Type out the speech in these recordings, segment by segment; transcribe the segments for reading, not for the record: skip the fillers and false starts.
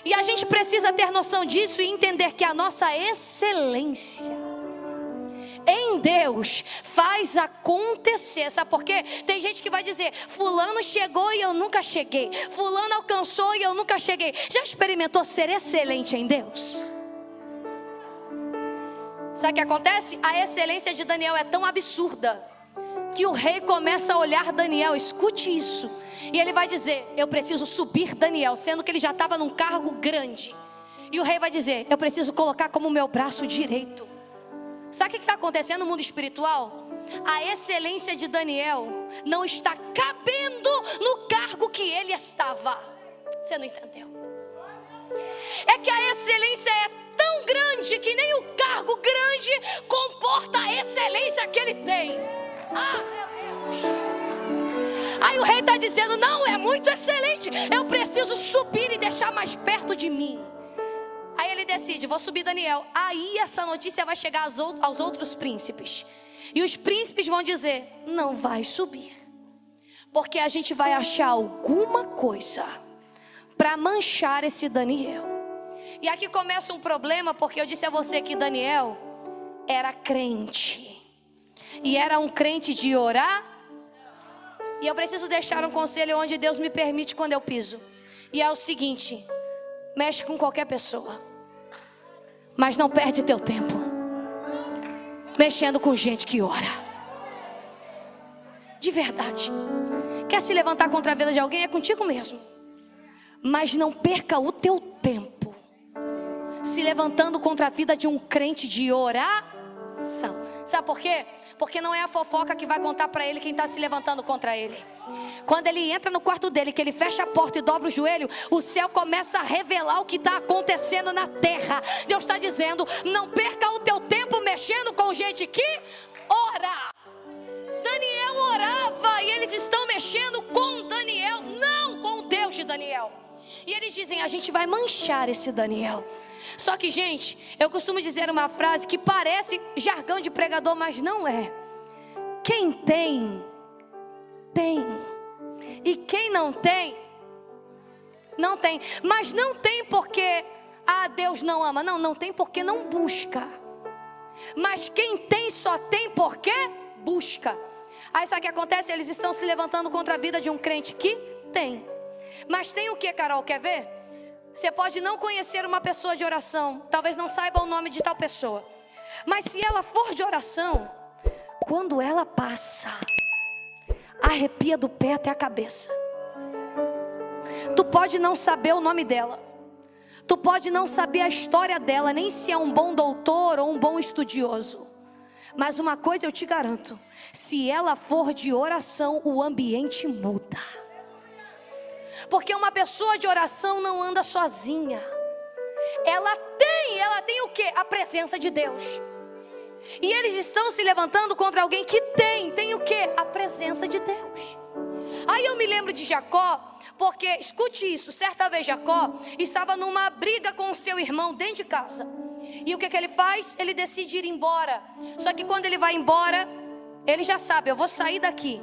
E a gente precisa ter noção disso e entender que a nossa excelência em Deus faz acontecer. Sabe por quê? Tem gente que vai dizer: fulano chegou e eu nunca cheguei, fulano alcançou e eu nunca cheguei. Já experimentou ser excelente em Deus? Sabe o que acontece? A excelência de Daniel é tão absurda que o rei começa a olhar Daniel. Escute isso. E ele vai dizer: eu preciso subir Daniel, sendo que ele já estava num cargo grande. E o rei vai dizer: eu preciso colocar como meu braço direito. Sabe o que está acontecendo no mundo espiritual? A excelência de Daniel não está cabendo no cargo que ele estava. Você não entendeu? É que a excelência é tão grande que nem o cargo grande comporta a excelência que ele tem. Ah, meu Deus. Aí o rei está dizendo: não, é muito excelente, eu preciso subir e deixar mais perto de mim. Aí ele decide: vou subir Daniel. Aí essa notícia vai chegar aos outros príncipes. E os príncipes vão dizer: não vai subir, porque a gente vai achar alguma coisa para manchar esse Daniel. E aqui começa um problema, porque eu disse a você que Daniel era crente. E era um crente de orar. E eu preciso deixar um conselho onde Deus me permite quando eu piso. E é o seguinte: mexe com qualquer pessoa, mas não perde teu tempo mexendo com gente que ora. De verdade. Quer se levantar contra a vida de alguém? É contigo mesmo. Mas não perca o teu tempo se levantando contra a vida de um crente de oração. Sabe por quê? Porque não é a fofoca que vai contar para ele quem está se levantando contra ele. Quando ele entra no quarto dele, que ele fecha a porta e dobra o joelho, o céu começa a revelar o que está acontecendo na terra. Deus está dizendo: não perca o teu tempo mexendo com gente que ora. Daniel orava e eles estão mexendo com Daniel, não com o Deus de Daniel. E eles dizem: a gente vai manchar esse Daniel. Só que, gente, eu costumo dizer uma frase que parece jargão de pregador, mas não é. Quem tem, tem. E quem não tem, não tem. Mas não tem porque Deus não ama. Não, não tem porque não busca. Mas quem tem só tem porque busca. Aí sabe o que acontece? Eles estão se levantando contra a vida de um crente que tem. Mas tem o que, Carol? Quer ver? Você pode não conhecer uma pessoa de oração, talvez não saiba o nome de tal pessoa, mas se ela for de oração, quando ela passa, arrepia do pé até a cabeça. Tu pode não saber o nome dela, tu pode não saber a história dela, nem se é um bom doutor ou um bom estudioso, mas uma coisa eu te garanto: se ela for de oração, o ambiente muda. Porque uma pessoa de oração não anda sozinha. Ela tem o quê? A presença de Deus. E eles estão se levantando contra alguém que tem o quê? A presença de Deus. Aí eu me lembro de Jacó, porque, escute isso, certa vez Jacó estava numa briga com o seu irmão dentro de casa. E o que ele faz? Ele decide ir embora. Só que quando ele vai embora, ele já sabe: eu vou sair daqui.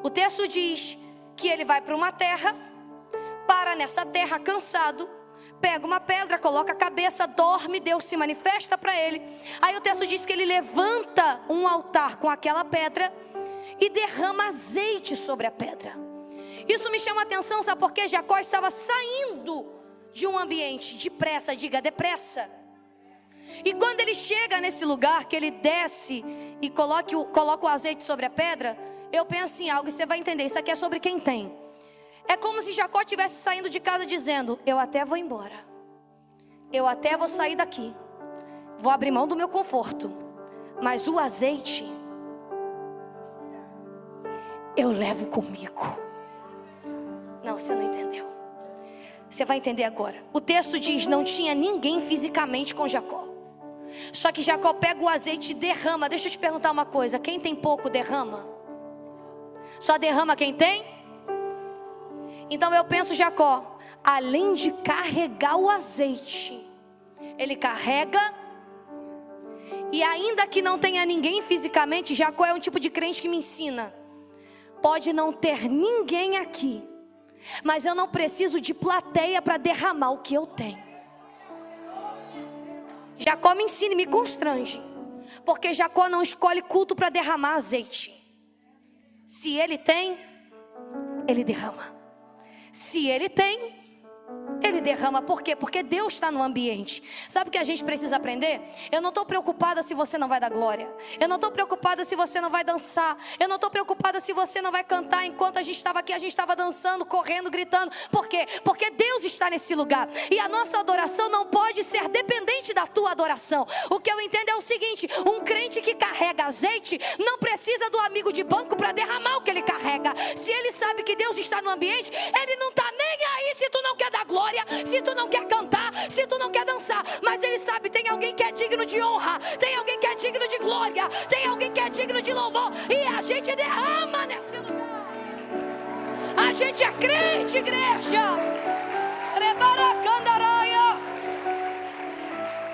O texto diz que ele vai para uma terra, para nessa terra cansado, pega uma pedra, coloca a cabeça, dorme, Deus se manifesta para ele. Aí o texto diz que ele levanta um altar com aquela pedra e derrama azeite sobre a pedra. Isso me chama a atenção, sabe por quê? Jacó estava saindo de um ambiente depressa, diga depressa. E quando ele chega nesse lugar, que ele desce e coloca o azeite sobre a pedra, eu penso em algo e você vai entender, isso aqui é sobre quem tem. É como se Jacó estivesse saindo de casa dizendo: eu até vou embora, eu até vou sair daqui, vou abrir mão do meu conforto, mas o azeite eu levo comigo. Não, você não entendeu. Você vai entender agora. O texto diz: não tinha ninguém fisicamente com Jacó. Só que Jacó pega o azeite e derrama. Deixa eu te perguntar uma coisa: quem tem pouco derrama? Só derrama quem tem? Então eu penso, Jacó, além de carregar o azeite, ele carrega. E ainda que não tenha ninguém fisicamente, Jacó é um tipo de crente que me ensina: pode não ter ninguém aqui, mas eu não preciso de plateia para derramar o que eu tenho. Jacó me ensina e me constrange, porque Jacó não escolhe culto para derramar azeite. Se ele tem, ele derrama. Se ele tem, ele derrama. Por quê? Porque Deus está no ambiente. Sabe o que a gente precisa aprender? Eu não estou preocupada se você não vai dar glória. Eu não estou preocupada se você não vai dançar. Eu não estou preocupada se você não vai cantar. Enquanto a gente estava aqui, a gente estava dançando, correndo, gritando. Por quê? Porque Deus está nesse lugar. E a nossa adoração não pode ser dependente da tua adoração. O que eu entendo é o seguinte: um crente que carrega azeite não precisa do amigo de banco para derramar o que ele carrega. Se ele sabe que Deus está no ambiente, ele não está nem aí se tu não quer dar glória, se tu não quer cantar, se tu não quer dançar. Mas ele sabe, tem alguém que é digno de honra, tem alguém que é digno de glória, tem alguém que é digno de louvor. E a gente derrama nesse lugar. A gente é crente, igreja.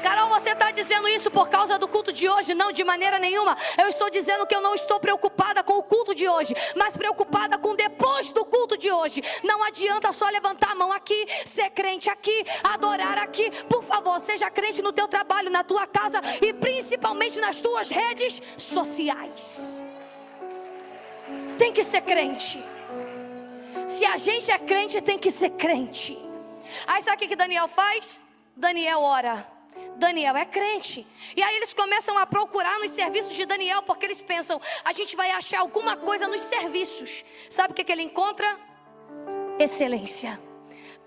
Carol, você está dizendo isso por causa do culto de hoje? Não, de maneira nenhuma. Eu estou dizendo que eu não estou preocupada com o culto de hoje, mas preocupada com depois do culto de hoje. Não adianta só levantar a mão aqui, ser crente aqui, adorar aqui. Por favor, seja crente no teu trabalho, na tua casa e principalmente nas tuas redes sociais. Tem que ser crente. Se a gente é crente, tem que ser crente. Aí sabe o que Daniel faz? Daniel ora. Daniel é crente. E aí eles começam a procurar nos serviços de Daniel, porque eles pensam, a gente vai achar alguma coisa nos serviços. Sabe o que ele encontra? Excelência.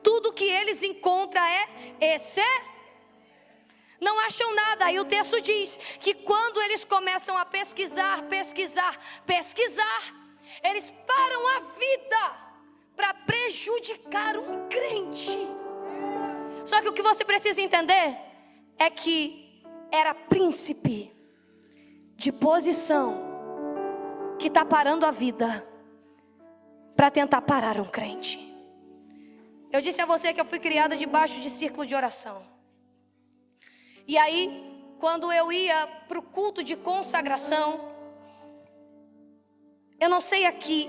Tudo que eles encontram é não acham nada. Aí o texto diz que quando eles começam a pesquisar, eles param a vida para prejudicar um crente. Só que o que você precisa entender é que era príncipe de posição que está parando a vida para tentar parar um crente. Eu disse a você que eu fui criada debaixo de círculo de oração. E aí, quando eu ia para o culto de consagração, eu não sei aqui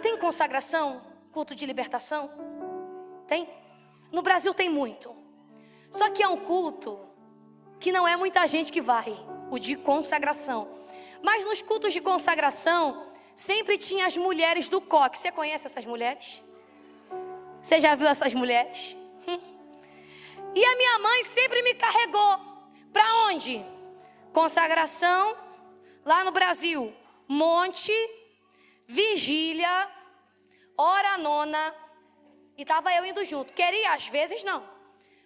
tem consagração, culto de libertação? Tem? No Brasil tem muito. Só que é um culto que não é muita gente que vai, o de consagração. Mas nos cultos de consagração, sempre tinha as mulheres do coque. Você conhece essas mulheres? Você já viu essas mulheres? E a minha mãe sempre me carregou. Para onde? Consagração, lá no Brasil. Monte, vigília, hora nona. E estava eu indo junto. Queria, às vezes não.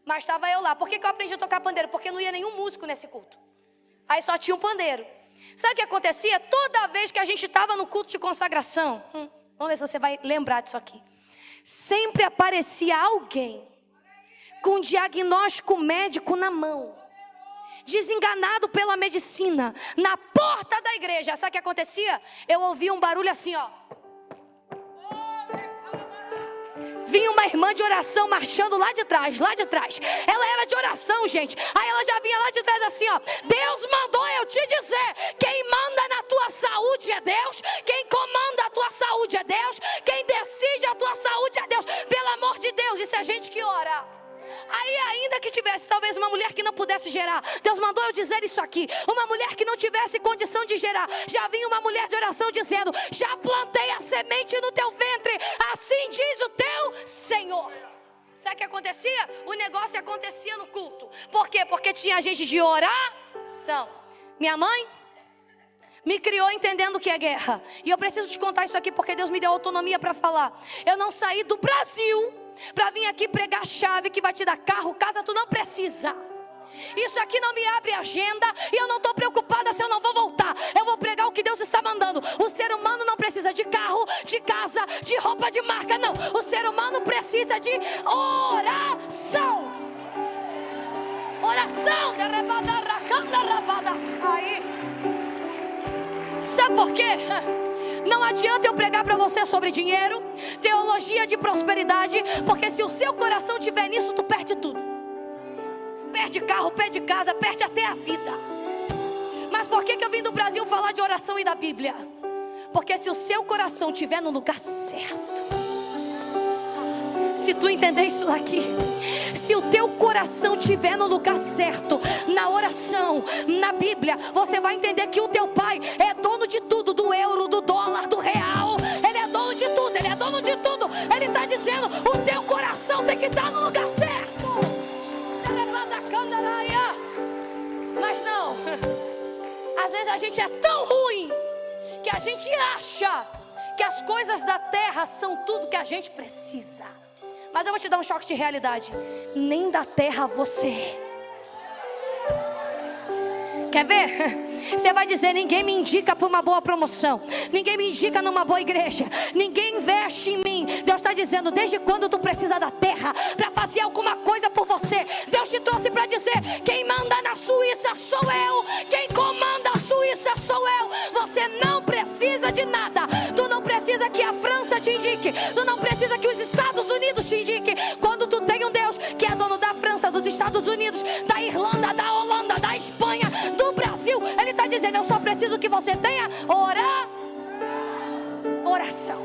Mas estava eu lá. Por que eu aprendi a tocar pandeiro? Porque não ia nenhum músico nesse culto. Aí só tinha um pandeiro. Sabe o que acontecia? Toda vez que a gente estava no culto de consagração, vamos ver se você vai lembrar disso aqui. Sempre aparecia alguém com um diagnóstico médico na mão, desenganado pela medicina, na porta da igreja. Sabe o que acontecia? Eu ouvia um barulho assim, ó. Vinha uma irmã de oração marchando lá de trás, lá de trás. Ela era de oração, gente. Aí ela já vinha lá de trás assim, ó. Deus mandou eu te dizer, quem manda na tua saúde é Deus. Quem comanda a tua saúde é Deus. Quem decide a tua saúde é Deus. Pelo amor de Deus, isso é gente que ora. Aí ainda que tivesse talvez uma mulher que não pudesse gerar, Deus mandou eu dizer isso aqui. Uma mulher que não tivesse condição de gerar, já vinha uma mulher de oração dizendo, já plantei a semente no teu ventre, assim diz o teu Senhor. Sabe o que acontecia? O negócio acontecia no culto. Por quê? Porque tinha gente de oração. Minha mãe me criou entendendo o que é guerra. E eu preciso te contar isso aqui porque Deus me deu autonomia para falar. Eu não saí do Brasil para vir aqui pregar chave que vai te dar carro, casa, tu não precisa. Isso aqui não me abre agenda e eu não estou preocupada se eu não vou voltar. Eu vou pregar o que Deus está mandando. O ser humano não precisa de carro, de casa, de roupa de marca, não. O ser humano precisa de oração. Oração. Sabe por quê? Não adianta eu pregar para você sobre dinheiro, teologia de prosperidade, porque se o seu coração estiver nisso, tu perde tudo. Perde carro, perde casa, perde até a vida. Mas por que eu vim do Brasil falar de oração e da Bíblia? Porque se o seu coração estiver no lugar certo, Se tu entender isso daqui, se o teu coração estiver no lugar certo, na oração, na Bíblia, você vai entender que o teu pai é dono de tudo, do euro, do dólar, do real. Ele é dono de tudo, ele é dono de tudo. Ele está dizendo, o teu coração tem que estar no lugar certo. Mas não, às vezes a gente é tão ruim que a gente acha que as coisas da terra são tudo que a gente precisa. Mas eu vou te dar um choque de realidade. Nem da terra você é. Quer ver? Você vai dizer, ninguém me indica para uma boa promoção, ninguém me indica numa boa igreja, ninguém investe em mim. Deus está dizendo, desde quando tu precisa da terra para fazer alguma coisa por você? Deus te trouxe para dizer, quem manda na Suíça sou eu, quem comanda a Suíça sou eu. Você não precisa de nada. Tu não precisa que a França te indique, tu não precisa que os Estados Unidos te indiquem. Quando tu tem um Deus que é dono da França, dos Estados Unidos, da Irlanda, da Holanda, da Espanha, do Brasil, Ele está dizendo, eu só preciso que você tenha oração.